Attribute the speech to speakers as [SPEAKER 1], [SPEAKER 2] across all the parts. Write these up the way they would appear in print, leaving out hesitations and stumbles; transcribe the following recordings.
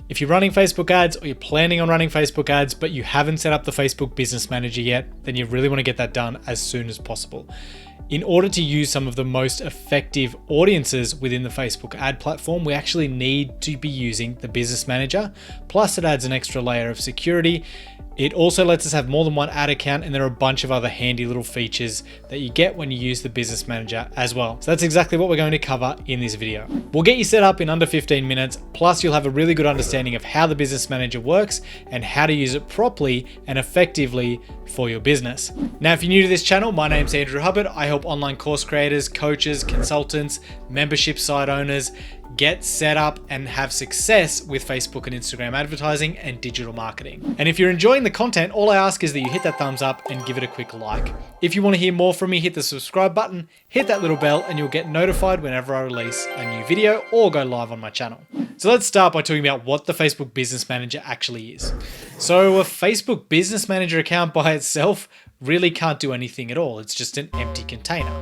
[SPEAKER 1] If you're running Facebook ads or you're planning on running Facebook ads, but you haven't set up the Facebook Business Manager yet, then you really want to get that done as soon as possible. In order to use some of the most effective audiences within the Facebook ad platform, we actually need to be using the Business Manager. Plus, it adds an extra layer of security. It also lets us have more than one ad account, and there are a bunch of other handy little features that you get when you use the Business Manager as well. So that's exactly what we're going to cover in this video. We'll get you set up in under 15 minutes, plus you'll have a really good understanding of how the Business Manager works and how to use it properly and effectively for your business. Now, if you're new to this channel, my name's Andrew Hubbard. I help online course creators, coaches, consultants, membership site owners get set up and have success with Facebook and Instagram advertising and digital marketing. And if you're enjoying the content, all I ask is that you hit that thumbs up and give it a quick like. If you want to hear more from me, hit the subscribe button, hit that little bell, and you'll get notified whenever I release a new video or go live on my channel. So let's start by talking about what the Facebook Business Manager actually is. So a Facebook Business Manager account by itself really can't do anything at all. It's just an empty container.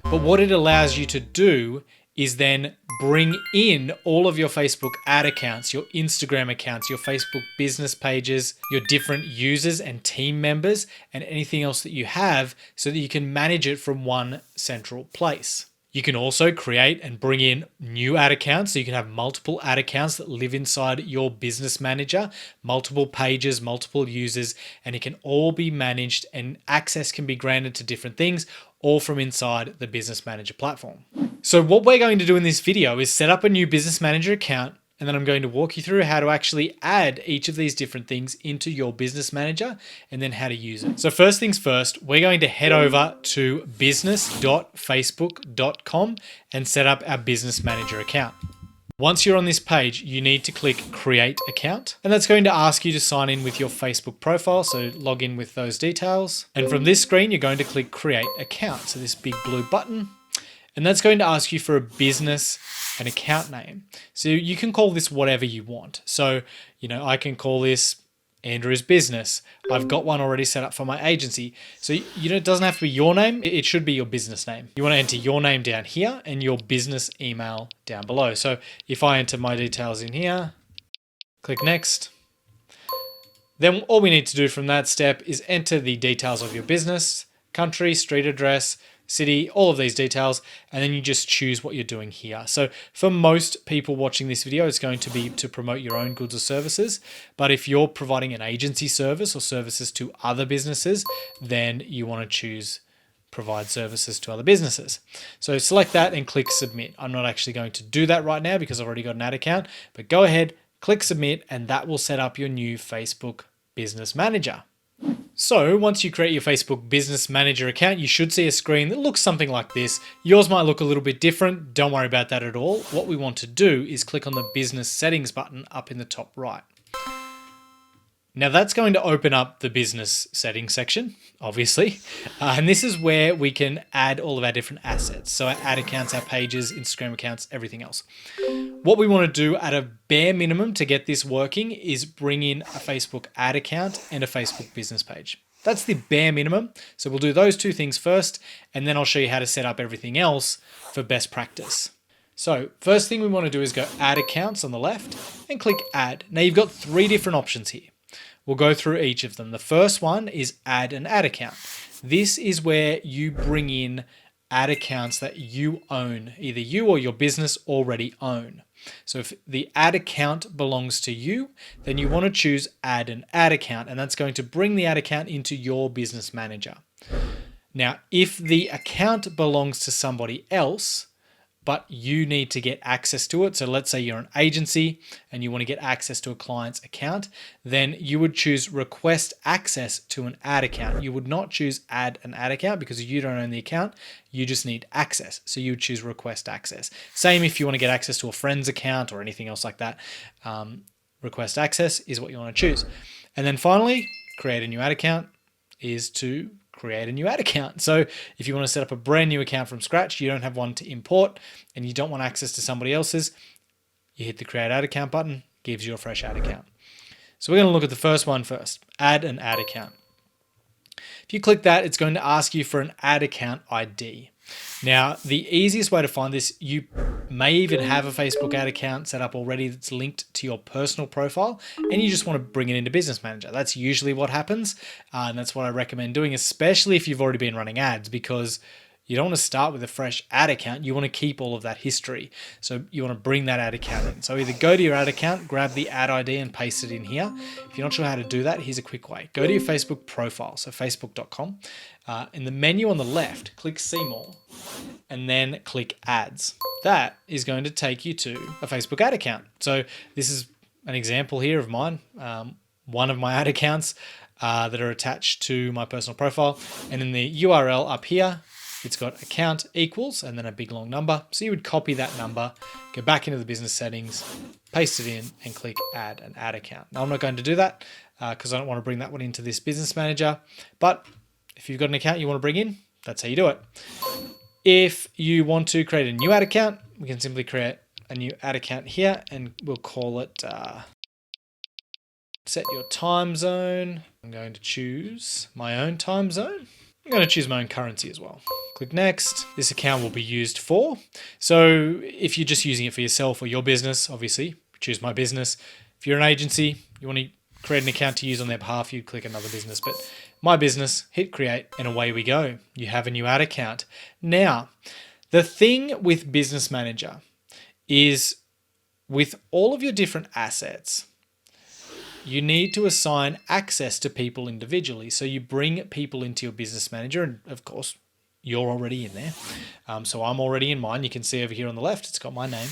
[SPEAKER 1] But what it allows you to do is then bring in all of your Facebook ad accounts, your Instagram accounts, your Facebook business pages, your different users and team members, and anything else that you have so that you can manage it from one central place. You can also create and bring in new ad accounts. So you can have multiple ad accounts that live inside your Business Manager, multiple pages, multiple users, and it can all be managed and access can be granted to different things, all from inside the Business Manager platform. So what we're going to do in this video is set up a new Business Manager account, and then I'm going to walk you through how to actually add each of these different things into your Business Manager and then how to use it. So first things first, we're going to head over to business.facebook.com and set up our Business Manager account. Once you're on this page, you need to click Create Account, and that's going to ask you to sign in with your Facebook profile, so log in with those details. And from this screen, you're going to click Create Account, so this big blue button, and that's going to ask you for a business and account name. So you can call this whatever you want. So, I can call this Andrew's Business. I've got one already set up for my agency. So, it doesn't have to be your name. It should be your business name. You want to enter your name down here and your business email down below. So if I enter my details in here, click Next. Then all we need to do from that step is enter the details of your business, country, street address, city, all of these details, and then you just choose what you're doing here. So for most people watching this video, it's going to be to promote your own goods or services. But if you're providing an agency service or services to other businesses, then you want to choose provide services to other businesses. So select that and click Submit. I'm not actually going to do that right now because I've already got an ad account, but go ahead, click Submit, and that will set up your new Facebook Business Manager. So once you create your Facebook Business Manager account, you should see a screen that looks something like this. Yours might look a little bit different. Don't worry about that at all. What we want to do is click on the Business Settings button up in the top right. Now that's going to open up the business settings section, obviously. And this is where we can add all of our different assets. So our ad accounts, our pages, Instagram accounts, everything else. What we want to do at a bare minimum to get this working is bring in a Facebook ad account and a Facebook business page. That's the bare minimum. So we'll do those two things first, and then I'll show you how to set up everything else for best practice. So first thing we want to do is go Add Accounts on the left and click Add. Now you've got three different options here. We'll go through each of them. The first one is Add an Ad Account. This is where you bring in ad accounts that you own, either you or your business already own. So if the ad account belongs to you, then you want to choose Add an Ad Account, and that's going to bring the ad account into your Business Manager. Now, if the account belongs to somebody else, but you need to get access to it. So let's say you're an agency and you want to get access to a client's account, then you would choose Request Access to an Ad Account. You would not choose Add an Ad Account because you don't own the account. You just need access. So you would choose Request Access. Same if you want to get access to a friend's account or anything else like that. Request Access is what you want to choose. And then finally, Create a New Ad Account is to create a new ad account. So if you want to set up a brand new account from scratch, you don't have one to import and you don't want access to somebody else's, you hit the Create Ad Account button, gives you a fresh ad account. So we're going to look at the first one first, Add an Ad Account. If you click that, it's going to ask you for an ad account ID. Now, the easiest way to find this, you may even have a Facebook ad account set up already that's linked to your personal profile, and you just want to bring it into Business Manager. That's usually what happens, and that's what I recommend doing, especially if you've already been running ads, because you don't want to start with a fresh ad account. You want to keep all of that history. So you want to bring that ad account in. So either go to your ad account, grab the ad ID and paste it in here. If you're not sure how to do that, here's a quick way. Go to your Facebook profile, so facebook.com. In the menu on the left, click See More, and then click Ads. That is going to take you to a Facebook ad account. So this is an example here of mine, one of my ad accounts that are attached to my personal profile. And in the URL up here, it's got account equals and then a big long number. So you would copy that number, go back into the business settings, paste it in and click add an ad account. Now I'm not going to do that because I don't want to bring that one into this business manager. But if you've got an account you want to bring in, that's how you do it. If you want to create a new ad account, we can simply create a new ad account here and we'll call it set your time zone. I'm going to choose my own time zone. I'm going to choose my own currency as well. Click next. This account will be used for. So if you're just using it for yourself or your business, obviously choose my business. If you're an agency, you want to create an account to use on their behalf, you'd click another business. But my business, hit create, and away we go. You have a new ad account. Now, the thing with Business Manager is with all of your different assets, you need to assign access to people individually. So you bring people into your Business Manager, and of course, you're already in there. So I'm already in mine. You can see over here on the left, it's got my name.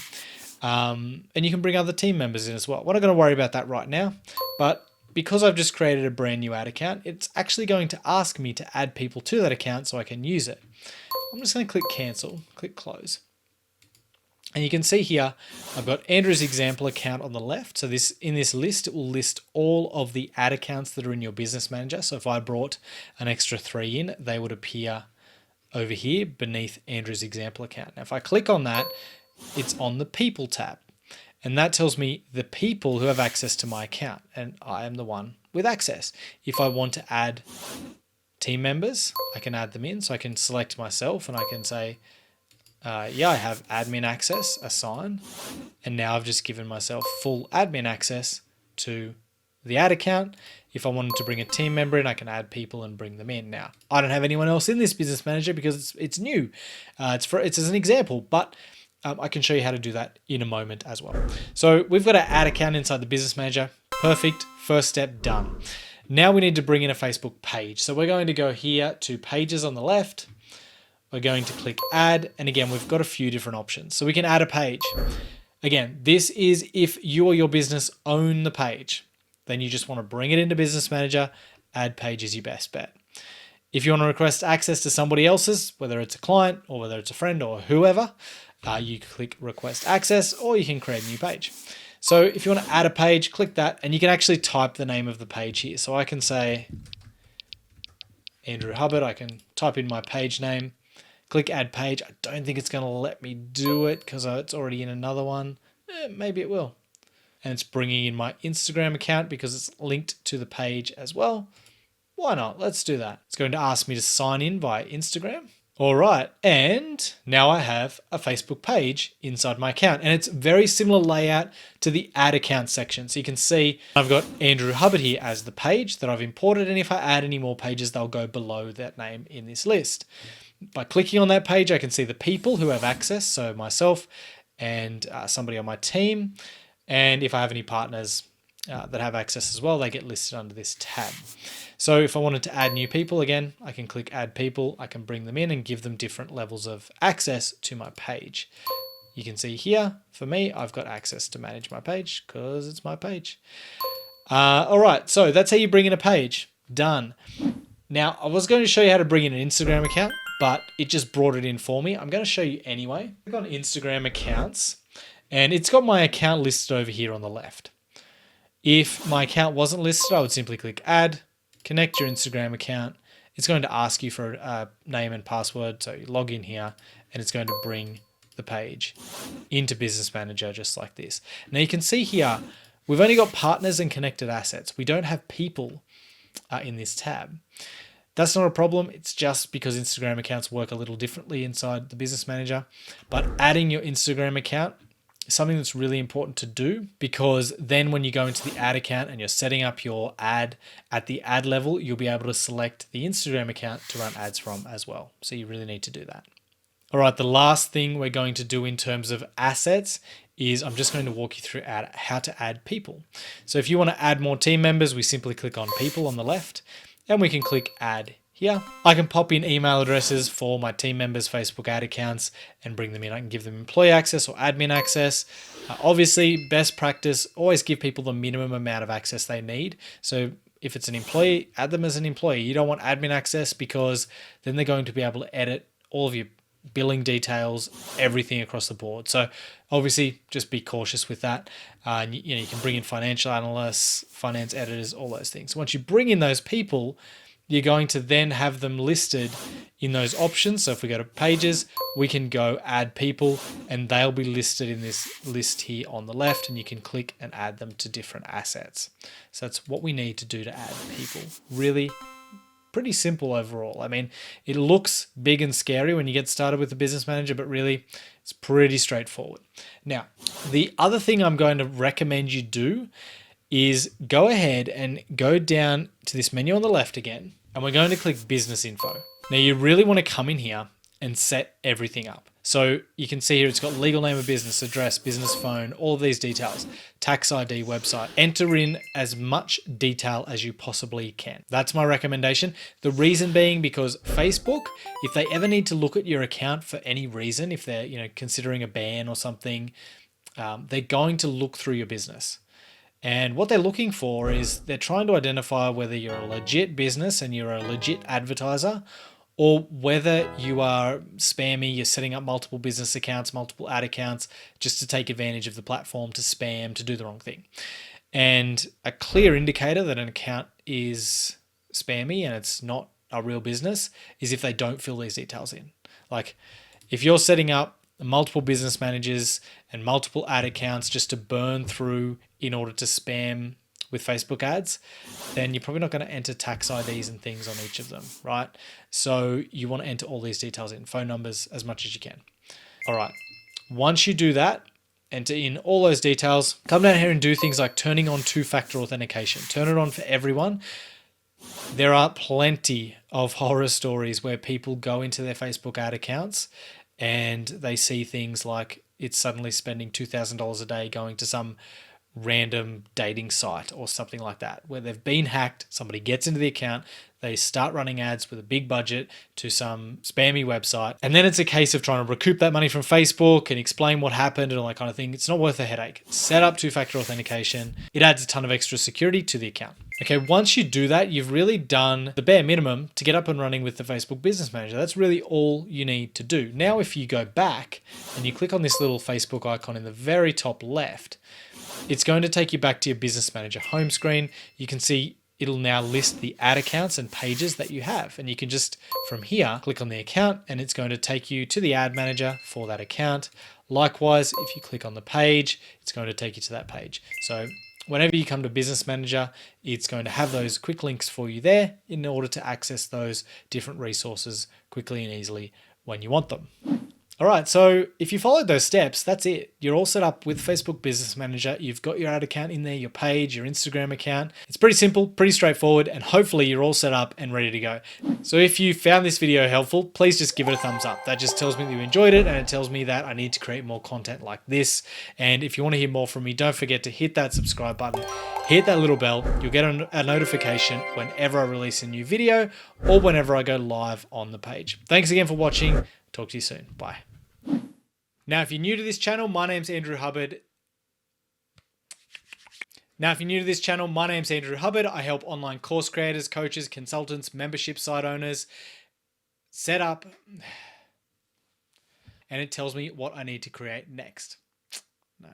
[SPEAKER 1] And you can bring other team members in as well. We're not going to worry about that right now, but because I've just created a brand new ad account, it's actually going to ask me to add people to that account so I can use it. I'm just going to click cancel, click close. And you can see here, I've got Andrew's example account on the left. So in this list, it will list all of the ad accounts that are in your Business Manager. So if I brought an extra 3 in, they would appear over here beneath Andrew's example account. Now, if I click on that, it's on the People tab. And that tells me the people who have access to my account. And I am the one with access. If I want to add team members, I can add them in. So I can select myself and I can say, yeah, I have admin access, assign, and now I've just given myself full admin access to the ad account. If I wanted to bring a team member in, I can add people and bring them in. Now, I don't have anyone else in this Business Manager because it's new. It's as an example, but I can show you how to do that in a moment as well. So we've got our ad account inside the Business Manager. Perfect. First step done. Now we need to bring in a Facebook page. So we're going to go here to Pages on the left. We're going to click add. And again, we've got a few different options. So we can add a page. Again, this is if you or your business own the page, then you just want to bring it into Business Manager. Add page is your best bet. If you want to request access to somebody else's, whether it's a client or whether it's a friend or whoever, you click request access or you can create a new page. So if you want to add a page, click that and you can actually type the name of the page here. So I can say Andrew Hubbard. I can type in my page name. Click add page. I don't think it's going to let me do it because it's already in another one. Maybe it will. And it's bringing in my Instagram account because it's linked to the page as well. Why not? Let's do that. It's going to ask me to sign in via Instagram. All right. And now I have a Facebook page inside my account. And it's very similar layout to the ad account section. So you can see I've got Andrew Hubbard here as the page that I've imported. And if I add any more pages, they'll go below that name in this list. By clicking on that page, I can see the people who have access, so myself and somebody on my team. And if I have any partners that have access as well, they get listed under this tab. So if I wanted to add new people, again, I can click add people. I can bring them in and give them different levels of access to my page. You can see here, for me, I've got access to manage my page because it's my page. All right, so that's how you bring in a page. Done. Now, I was going to show you how to bring in an Instagram account, but it just brought it in for me. I'm going to show you anyway. Click on Instagram accounts, and it's got my account listed over here on the left. If my account wasn't listed, I would simply click add, connect your Instagram account. It's going to ask you for a name and password, so you log in here, and it's going to bring the page into Business Manager just like this. Now you can see here, we've only got partners and connected assets. We don't have people in this tab. That's not a problem. It's just because Instagram accounts work a little differently inside the Business Manager. But adding your Instagram account is something that's really important to do, because then when you go into the ad account and you're setting up your ad at the ad level, you'll be able to select the Instagram account to run ads from as well. So you really need to do that. All right, the last thing we're going to do in terms of assets is I'm just going to walk you through how to add people. So if you want to add more team members, we simply click on people on the left and we can click add here. I can pop in email addresses for my team members' Facebook ad accounts and bring them in. I can give them employee access or admin access. Obviously, best practice, always give people the minimum amount of access they need. So if it's an employee, add them as an employee. You don't want admin access, because then they're going to be able to edit all of your billing details, everything across the board. So obviously just be cautious with that. You can bring in financial analysts, finance editors, all those things. Once you bring in those people, you're going to then have them listed in those options. So if we go to pages, we can go add people and they'll be listed in this list here on the left, and you can click and add them to different assets. So that's what we need to do to add people. Really pretty simple overall. I mean, it looks big and scary when you get started with the Business Manager, but really it's pretty straightforward. Now, the other thing I'm going to recommend you do is go ahead and go down to this menu on the left again, and we're going to click Business Info. Now, you really want to come in here and set everything up. So you can see here it's got legal name of business, address, business phone, all of these details, tax ID, website. Enter in as much detail as you possibly can. That's my recommendation. The reason being because Facebook, if they ever need to look at your account for any reason, if they're considering a ban or something, they're going to look through your business. And what they're looking for is they're trying to identify whether you're a legit business and you're a legit advertiser, or whether you are spammy, you're setting up multiple business accounts, multiple ad accounts, just to take advantage of the platform, to spam, to do the wrong thing. And a clear indicator that an account is spammy and it's not a real business is if they don't fill these details in. Like if you're setting up multiple business managers and multiple ad accounts just to burn through in order to spam with Facebook ads, then you're probably not going to enter tax IDs and things on each of them, right? So you want to enter all these details in, phone numbers, as much as you can. All right. Once you do that, enter in all those details, come down here and do things like turning on two-factor authentication. Turn it on for everyone. There are plenty of horror stories where people go into their Facebook ad accounts and they see things like it's suddenly spending $2,000 a day going to some random dating site or something like that, where they've been hacked. Somebody gets into the account, they start running ads with a big budget to some spammy website, and then it's a case of trying to recoup that money from Facebook and explain what happened and all that kind of thing. It's not worth the headache. Set up two-factor authentication. It adds a ton of extra security to the account. Okay, once you do that, you've really done the bare minimum to get up and running with the Facebook Business Manager. That's really all you need to do. Now, if you go back and you click on this little Facebook icon in the very top left, it's going to take you back to your Business Manager home screen. You can see it'll now list the ad accounts and pages that you have. And you can just, from here, click on the account and it's going to take you to the ad manager for that account. Likewise, if you click on the page, it's going to take you to that page. So whenever you come to Business Manager, it's going to have those quick links for you there in order to access those different resources quickly and easily when you want them. All right, so if you followed those steps, that's it. You're all set up with Facebook Business Manager. You've got your ad account in there, your page, your Instagram account. It's pretty simple, pretty straightforward, and hopefully you're all set up and ready to go. So if you found this video helpful, please just give it a thumbs up. That just tells me that you enjoyed it, and it tells me that I need to create more content like this. And if you want to hear more from me, don't forget to hit that subscribe button, hit that little bell. You'll get a notification whenever I release a new video or whenever I go live on the page. Thanks again for watching. Talk to you soon. Bye. Now, if you're new to this channel, my name's Andrew Hubbard. I help online course creators, coaches, consultants, membership site owners set up, and it tells me what I need to create next. No.